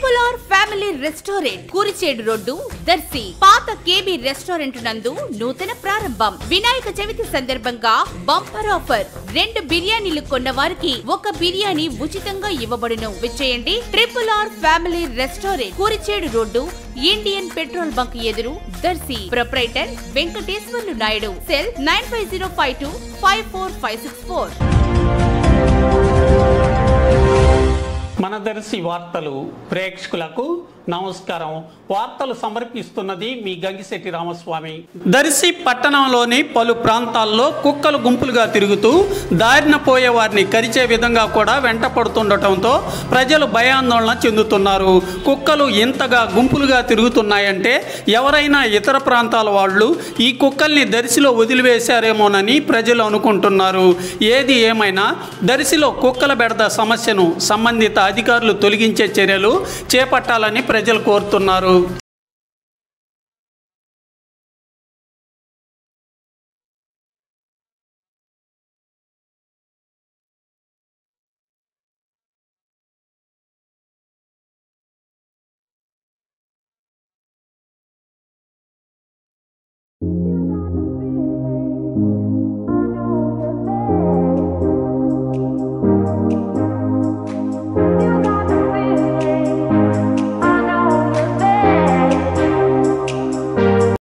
Triple R family restaurant Kurichedu road Darsi పాత KB restaurant నందు నూతన ప్రారంభం. వినాయక చవితి సందర్భంగా బంపర్ ఆఫర్. 2 బిర్యానీలు కొన్న వారికి 1 బిర్యానీ ఉచితంగా ఇవ్వబడును. విచ్చేయండి triple R family restaurant Kurichedu road Indian petrol bunk ఎదురు దర్శి. ప్రొప్రైటర్ వెంకటేశ్వర్లు నాయుడు. సెల్ 9505254564. మన దర్శి వార్తలు ప్రేక్షకులకు నమస్కారం. వార్తలు సమర్పిస్తున్నది మీ గంగిశెట్టి రామస్వామి. దర్శి పట్టణంలోని పలు ప్రాంతాల్లో కుక్కలు గుంపులుగా తిరుగుతూ దారిన పోయే వారిని కరిచే విధంగా కూడా వెంట పడుతుండటంతో ప్రజలు భయాందోళన చెందుతున్నారు. కుక్కలు ఇంతగా గుంపులుగా తిరుగుతున్నాయంటే ఎవరైనా ఇతర ప్రాంతాల వాళ్ళు ఈ కుక్కల్ని దర్శిలో వదిలివేశారేమోనని ప్రజలు అనుకుంటున్నారు. ఏది ఏమైనా దర్శిలో కుక్కల బెడద సమస్యను సంబంధిత అధికారులు తొలగించే చర్యలు చేపట్టాలని ప్రజలు కోరుతున్నారు.